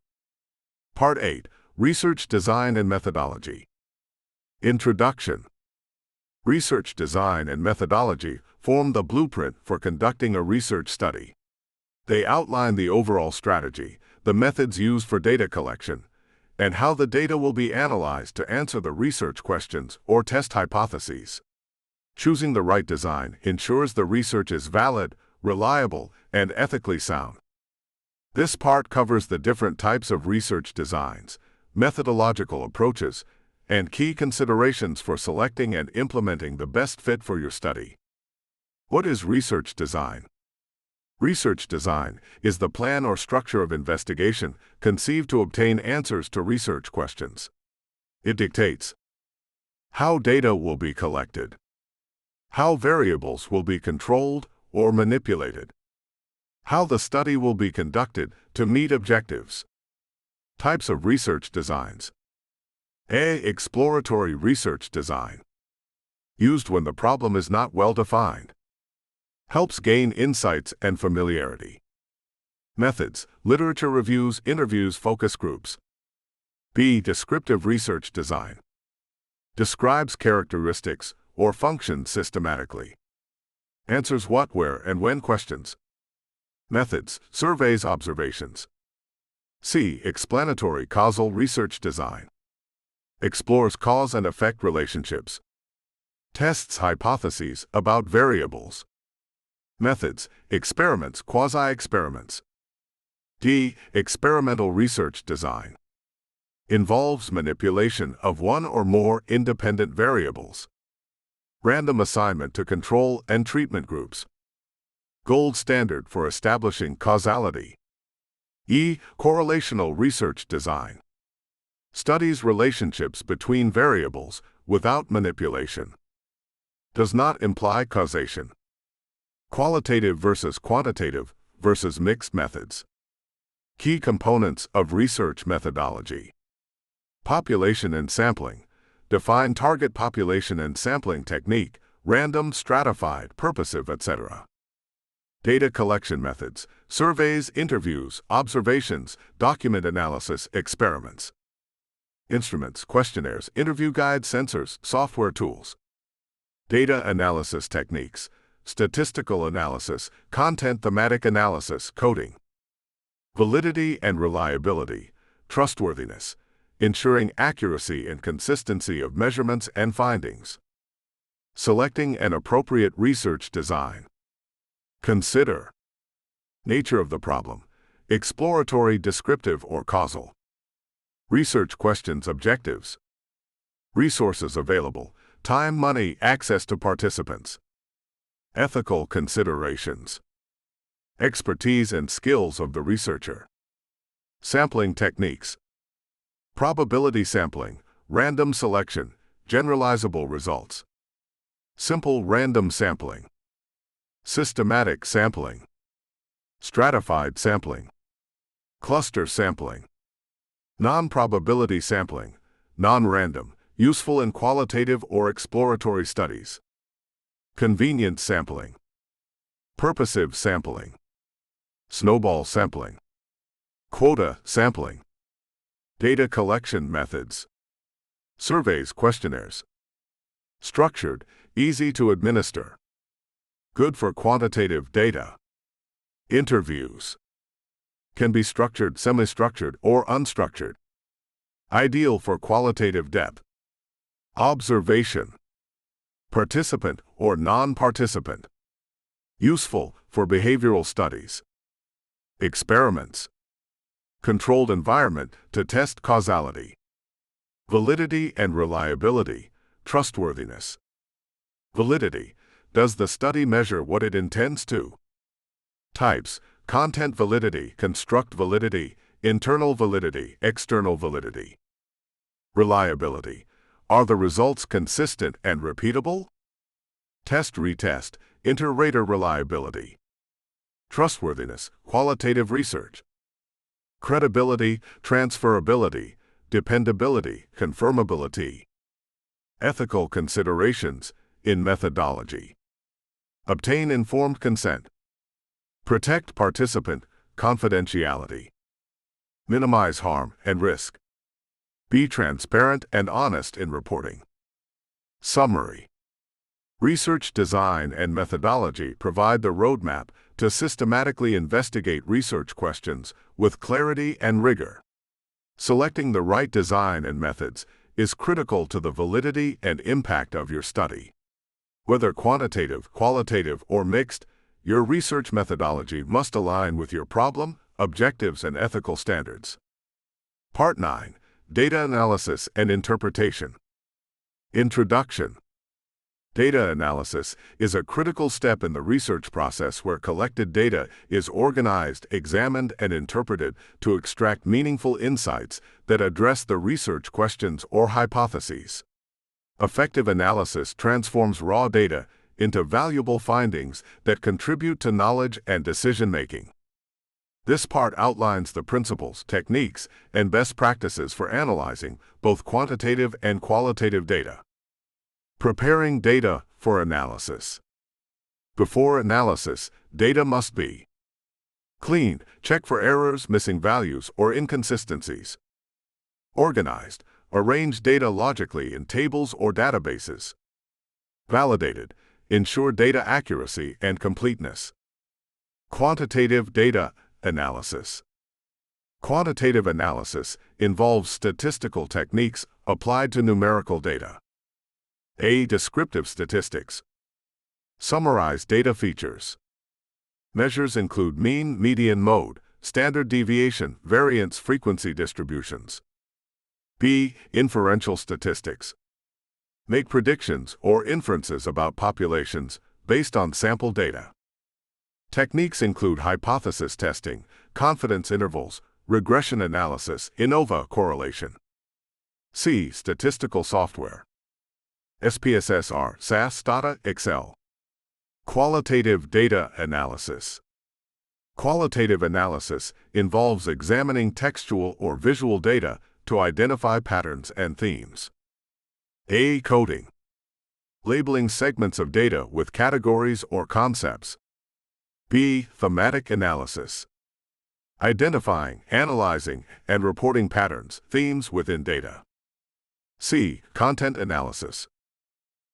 Part 8. Research Design and Methodology. Introduction. Research design and methodology form the blueprint for conducting a research study. They outline the overall strategy, the methods used for data collection, and how the data will be analyzed to answer the research questions or test hypotheses. Choosing the right design ensures the research is valid, reliable, and ethically sound. This part covers the different types of research designs, methodological approaches, and key considerations for selecting and implementing the best fit for your study. What is research design? Research design is the plan or structure of investigation conceived to obtain answers to research questions. It dictates how data will be collected, how variables will be controlled or manipulated, how the study will be conducted to meet objectives. Types of research designs. A. Exploratory research design. Used when the problem is not well defined. Helps gain insights and familiarity. Methods: literature reviews, interviews, focus groups. B. Descriptive research design. Describes characteristics or functions systematically. Answers what, where, and when questions. Methods: surveys, observations. C. Explanatory causal research design. Explores cause and effect relationships. Tests hypotheses about variables. Methods: experiments, quasi-experiments. D. Experimental research design. Involves manipulation of one or more independent variables. Random assignment to control and treatment groups. Gold standard for establishing causality. E. Correlational research design. Studies relationships between variables without manipulation. Does not imply causation. Qualitative versus quantitative versus mixed methods. Key components of research methodology. Population and sampling. Define target population and sampling technique, random, stratified, purposive, etc. Data collection methods, surveys, interviews, observations, document analysis, experiments. Instruments, questionnaires, interview guides, sensors, software tools. Data analysis techniques, statistical analysis, content thematic analysis, coding. Validity and reliability, trustworthiness, ensuring accuracy and consistency of measurements and findings. Selecting an appropriate research design. Consider nature of the problem, exploratory, descriptive, or causal. Research questions, objectives. Resources available, time, money, access to participants. Ethical considerations. Expertise and skills of the researcher. Sampling techniques. Probability sampling, random selection, generalizable results. Simple random sampling. Systematic sampling. Stratified sampling. Cluster sampling. Non-probability sampling, non-random, useful in qualitative or exploratory studies. Convenience sampling. Purposive sampling. Snowball sampling. Quota sampling. Data collection methods. Surveys, questionnaires. Structured, easy to administer. Good for quantitative data. Interviews. Can be structured, semi-structured, or unstructured. Ideal for qualitative depth. Observation. Participant or non-participant. Useful for behavioral studies. Experiments. Controlled environment to test causality. Validity and reliability, trustworthiness. Validity. Does the study measure what it intends to? Types: content validity, construct validity, internal validity, external validity. Reliability. Are the results consistent and repeatable? Test-retest, inter-rater reliability. Trustworthiness, qualitative research. Credibility, transferability, dependability, confirmability. Ethical considerations, in methodology. Obtain informed consent. Protect participant, confidentiality. Minimize harm and risk. Be transparent and honest in reporting. Summary. Research design and methodology provide the roadmap to systematically investigate research questions with clarity and rigor. Selecting the right design and methods is critical to the validity and impact of your study. Whether quantitative, qualitative, or mixed, your research methodology must align with your problem, objectives, and ethical standards. Part 9. Data Analysis and Interpretation. Introduction. Data analysis is a critical step in the research process where collected data is organized, examined, and interpreted to extract meaningful insights that address the research questions or hypotheses. Effective analysis transforms raw data into valuable findings that contribute to knowledge and decision-making. This part outlines the principles, techniques, and best practices for analyzing both quantitative and qualitative data. Preparing data for analysis. Before analysis, data must be cleaned, check for errors, missing values, or inconsistencies. Organized, arrange data logically in tables or databases. Validated, ensure data accuracy and completeness. Quantitative data analysis. Quantitative analysis involves statistical techniques applied to numerical data. A. Descriptive statistics. Summarize data features. Measures include mean, median, mode, standard deviation, variance, frequency distributions. B. Inferential statistics. Make predictions or inferences about populations based on sample data. Techniques include hypothesis testing, confidence intervals, regression analysis, ANOVA correlation. C. Statistical software. SPSS, SAS, Stata, Excel. Qualitative data analysis. Qualitative analysis involves examining textual or visual data to identify patterns and themes. A. Coding. Labeling segments of data with categories or concepts. B. Thematic analysis. Identifying, analyzing, and reporting patterns, themes within data. C. Content analysis.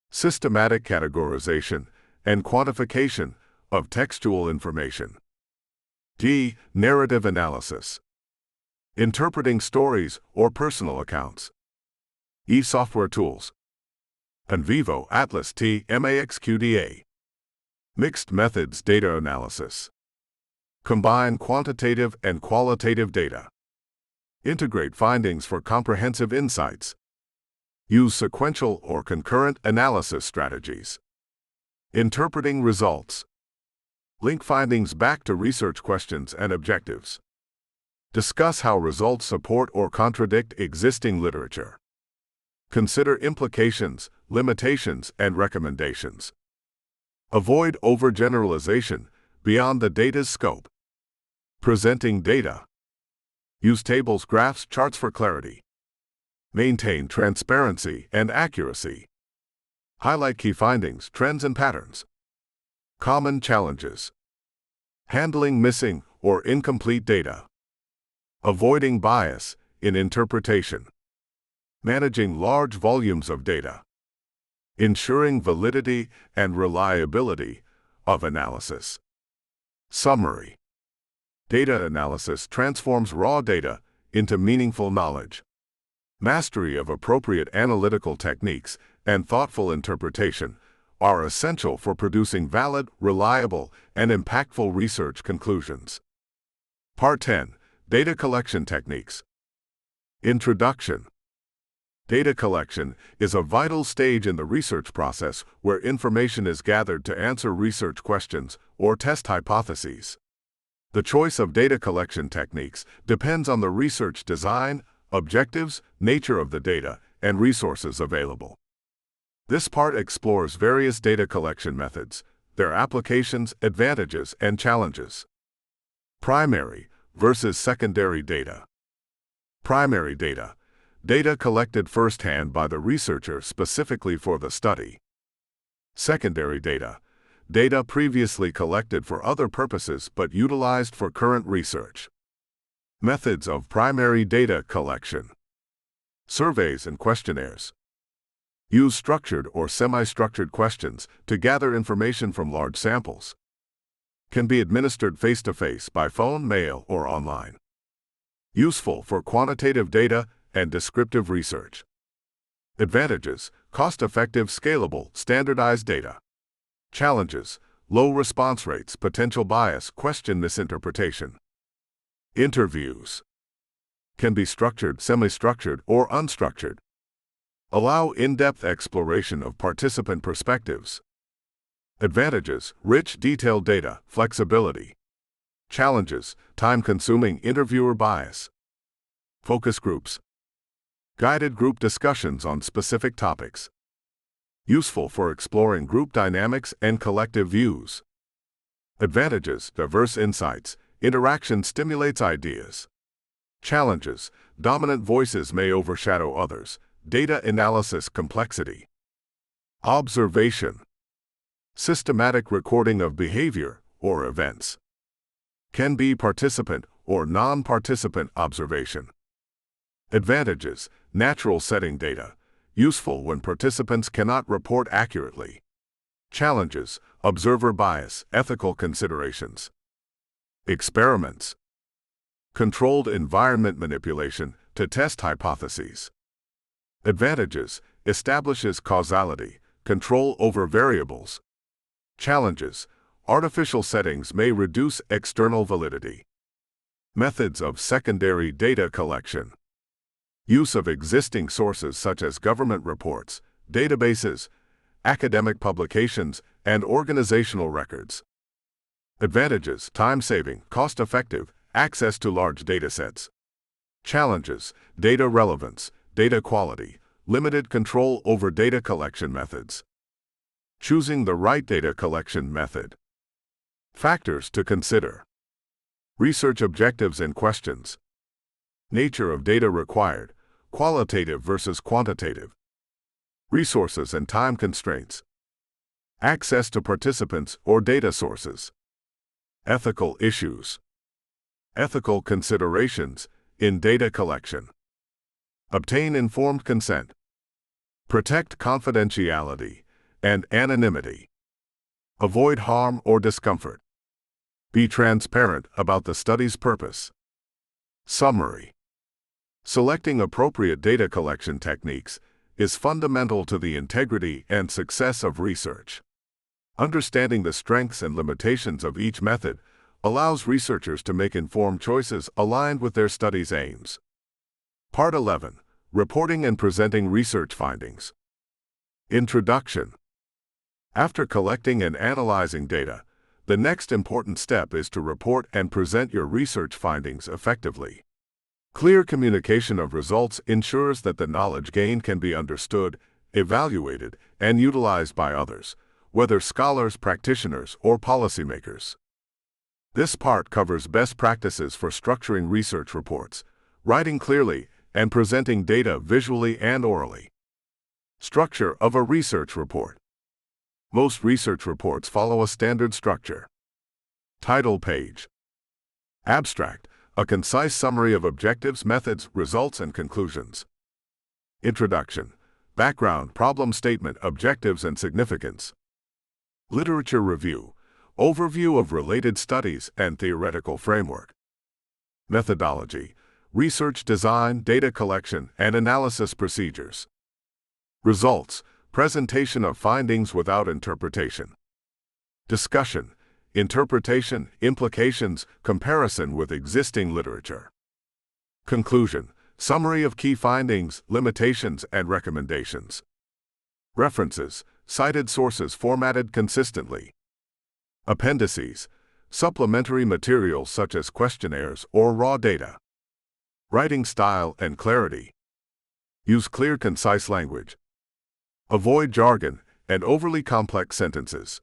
Systematic categorization and quantification of textual information. D. Narrative analysis. Interpreting stories or personal accounts. E. Software tools. Envivo, Atlas T, MAXQDA. Mixed methods data analysis. Combine quantitative and qualitative data. Integrate findings for comprehensive insights. Use sequential or concurrent analysis strategies. Interpreting results. Link findings back to research questions and objectives. Discuss how results support or contradict existing literature. Consider implications, limitations, and recommendations. Avoid overgeneralization beyond the data's scope. Presenting data. Use tables, graphs, charts for clarity. Maintain transparency and accuracy. Highlight key findings, trends, and patterns. Common challenges. Handling missing or incomplete data. Avoiding bias in interpretation. Managing large volumes of data. Ensuring validity and reliability of analysis. Summary. Data analysis transforms raw data into meaningful knowledge. Mastery of appropriate analytical techniques and thoughtful interpretation are essential for producing valid, reliable, and impactful research conclusions. Part 10. Data collection techniques. Introduction. Data collection is a vital stage in the research process where information is gathered to answer research questions or test hypotheses. The choice of data collection techniques depends on the research design, objectives, nature of the data, and resources available. This part explores various data collection methods, their applications, advantages, and challenges. Primary versus secondary data. Primary data. Data collected firsthand by the researcher specifically for the study. Secondary data. Data previously collected for other purposes but utilized for current research. Methods of primary data collection. Surveys and questionnaires. Use structured or semi-structured questions to gather information from large samples. Can be administered face-to-face by phone, mail, or online. Useful for quantitative data and descriptive research. Advantages: cost-effective, scalable, standardized data. Challenges: low response rates, potential bias, question misinterpretation. Interviews. Can be structured, semi-structured, or unstructured. Allow in-depth exploration of participant perspectives. Advantages: rich, detailed data, flexibility. Challenges: time-consuming, interviewer bias. Focus groups. Guided group discussions on specific topics. Useful for exploring group dynamics and collective views. Advantages: diverse insights, interaction stimulates ideas. Challenges: dominant voices may overshadow others, data analysis complexity. Observation. Systematic recording of behavior or events. Can be participant or non-participant observation. Advantages: natural setting data, useful when participants cannot report accurately. Challenges: observer bias, ethical considerations. Experiments. Controlled environment manipulation to test hypotheses. Advantages: establishes causality, control over variables. Challenges: artificial settings may reduce external validity. Methods of secondary data collection. Use of existing sources such as government reports, databases, academic publications, and organizational records. Advantages: time-saving, cost-effective, access to large datasets. Challenges: data relevance, data quality, limited control over data collection methods. Choosing the right data collection method. Factors to consider. Research objectives and questions. Nature of data required, qualitative versus quantitative. Resources and time constraints. Access to participants or data sources. Ethical issues. Ethical considerations in data collection. Obtain informed consent. Protect confidentiality and anonymity. Avoid harm or discomfort. Be transparent about the study's purpose. Summary. Selecting appropriate data collection techniques is fundamental to the integrity and success of research. Understanding the strengths and limitations of each method allows researchers to make informed choices aligned with their study's aims. Part 11. Reporting and presenting research findings. Introduction. After collecting and analyzing data, the next important step is to report and present your research findings effectively. Clear communication of results ensures that the knowledge gained can be understood, evaluated, and utilized by others, whether scholars, practitioners, or policymakers. This part covers best practices for structuring research reports, writing clearly, and presenting data visually and orally. Structure of a research report. Most research reports follow a standard structure. Title page. Abstract, a concise summary of objectives, methods, results, and conclusions. Introduction, background, problem statement, objectives, and significance. Literature review, overview of related studies and theoretical framework. Methodology, research design, data collection, and analysis procedures. Results, presentation of findings without interpretation. Discussion, interpretation, implications, comparison with existing literature. Conclusion, summary of key findings, limitations, and recommendations. References, cited sources formatted consistently. Appendices, supplementary materials such as questionnaires or raw data. Writing style and clarity. Use clear, concise language. Avoid jargon and overly complex sentences.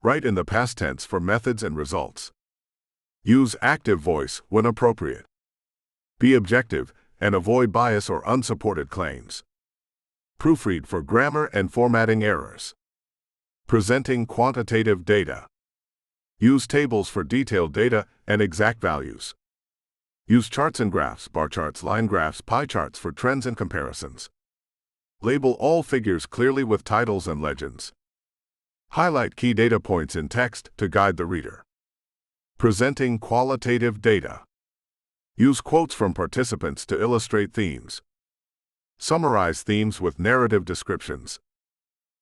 Write in the past tense for methods and results. Use active voice when appropriate. Be objective and avoid bias or unsupported claims. Proofread for grammar and formatting errors. Presenting quantitative data. Use tables for detailed data and exact values. Use charts and graphs, bar charts, line graphs, pie charts for trends and comparisons. Label all figures clearly with titles and legends. Highlight key data points in text to guide the reader. Presenting qualitative data. Use quotes from participants to illustrate themes. Summarize themes with narrative descriptions.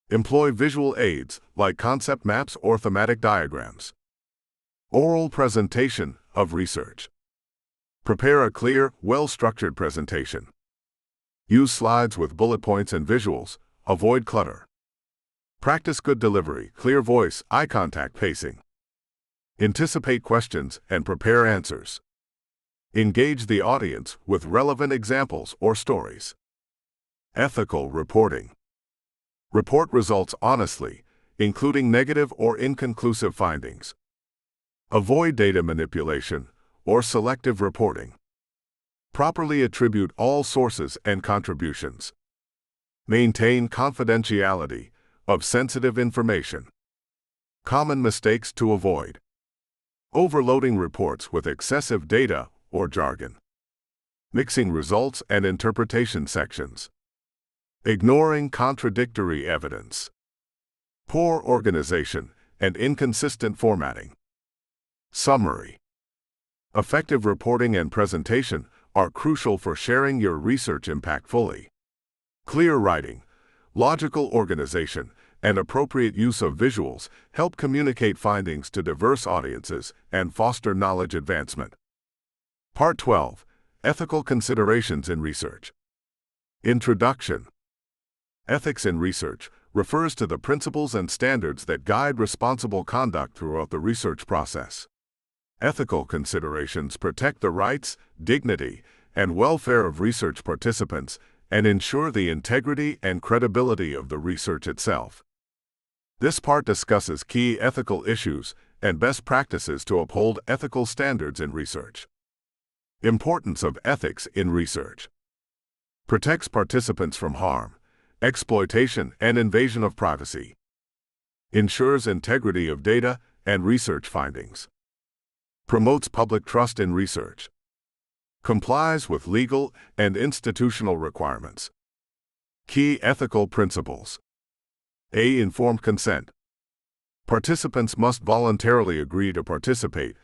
Employ visual aids like concept maps or thematic diagrams. Oral presentation of research. Prepare a clear, well-structured presentation. Use slides with bullet points and visuals. Avoid clutter. Practice good delivery, clear voice, eye contact, pacing. Anticipate questions and prepare answers. Engage the audience with relevant examples or stories. Ethical reporting. Report results honestly, including negative or inconclusive findings. Avoid data manipulation or selective reporting. Properly attribute all sources and contributions. Maintain confidentiality of sensitive information. Common mistakes to avoid. Overloading reports with excessive data or jargon. Mixing results and interpretation sections. Ignoring contradictory evidence. Poor organization and inconsistent formatting. Summary. Effective reporting and presentation are crucial for sharing your research impact fully. Clear writing, logical organization, and appropriate use of visuals help communicate findings to diverse audiences and foster knowledge advancement. Part 12. Ethical Considerations in Research. Introduction. Ethics in research refers to the principles and standards that guide responsible conduct throughout the research process. Ethical considerations protect the rights, dignity, and welfare of research participants and ensure the integrity and credibility of the research itself. This part discusses key ethical issues and best practices to uphold ethical standards in research. Importance of ethics in research. Protects participants from harm, exploitation, and invasion of privacy. Ensures integrity of data and research findings. Promotes public trust in research. Complies with legal and institutional requirements. Key ethical principles. A. Informed consent. Participants must voluntarily agree to participate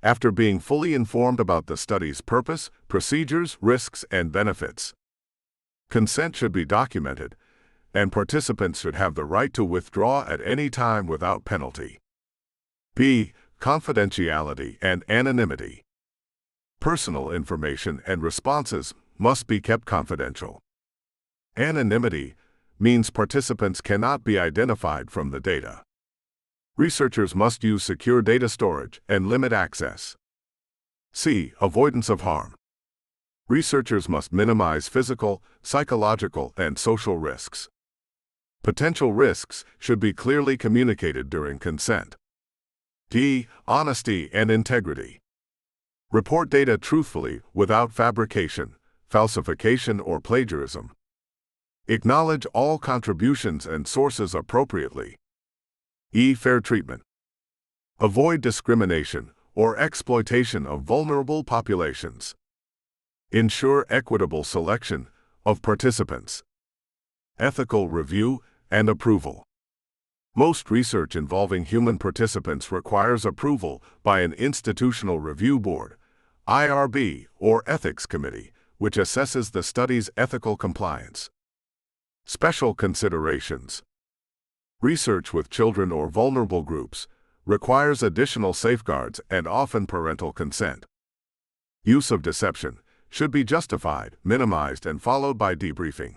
after being fully informed about the study's purpose, procedures, risks, and benefits. Consent should be documented, and participants should have the right to withdraw at any time without penalty. B. Confidentiality and anonymity. Personal information and responses must be kept confidential. Anonymity means participants cannot be identified from the data. Researchers must use secure data storage and limit access. C. Avoidance of harm. Researchers must minimize physical, psychological, and social risks. Potential risks should be clearly communicated during consent. D. Honesty and integrity. Report data truthfully without fabrication, falsification, or plagiarism. Acknowledge all contributions and sources appropriately. E. Fair treatment. Avoid discrimination or exploitation of vulnerable populations. Ensure equitable selection of participants. Ethical review and approval. Most research involving human participants requires approval by an institutional review board, IRB, or ethics committee, which assesses the study's ethical compliance. Special considerations. Research with children or vulnerable groups requires additional safeguards and often parental consent. Use of deception should be justified, minimized, and followed by debriefing.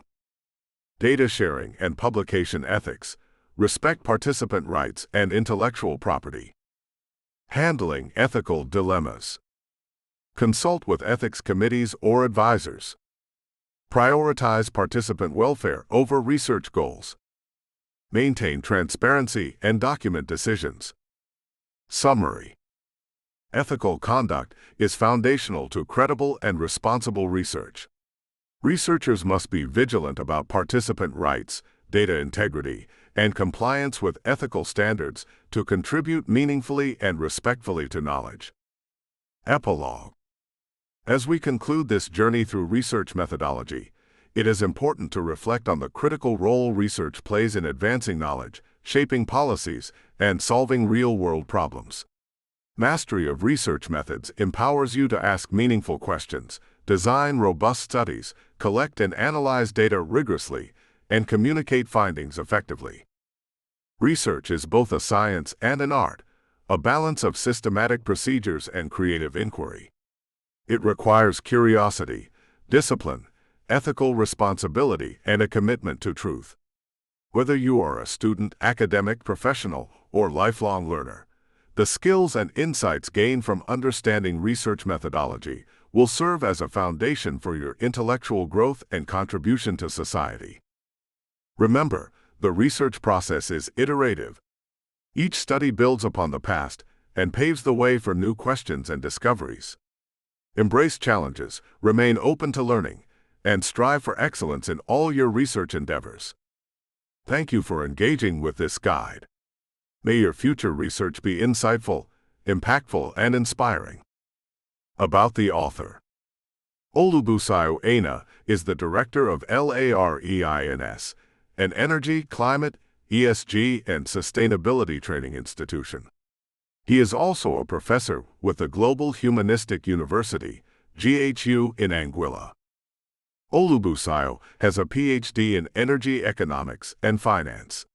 Data sharing and publication ethics. Respect participant rights and intellectual property. Handling ethical dilemmas. Consult with ethics committees or advisors. Prioritize participant welfare over research goals. Maintain transparency and document decisions. Summary. Ethical conduct is foundational to credible and responsible research. Researchers must be vigilant about participant rights, data integrity, and compliance with ethical standards to contribute meaningfully and respectfully to knowledge. Epilogue. As we conclude this journey through research methodology, it is important to reflect on the critical role research plays in advancing knowledge, shaping policies, and solving real-world problems. Mastery of research methods empowers you to ask meaningful questions, design robust studies, collect and analyze data rigorously, and communicate findings effectively. Research is both a science and an art, a balance of systematic procedures and creative inquiry. It requires curiosity, discipline, ethical responsibility, and a commitment to truth. Whether you are a student, academic, professional, or lifelong learner, the skills and insights gained from understanding research methodology will serve as a foundation for your intellectual growth and contribution to society. Remember, the research process is iterative. Each study builds upon the past and paves the way for new questions and discoveries. Embrace challenges, remain open to learning, and strive for excellence in all your research endeavors. Thank you for engaging with this guide. May your future research be insightful, impactful, and inspiring. About the author. Olubusayo Aina is the director of LAREINS, an energy, climate, ESG, and sustainability training institution. He is also a professor with the Global Humanistic University, GHU, in Anguilla. Olubusayo has a PhD in energy economics and finance.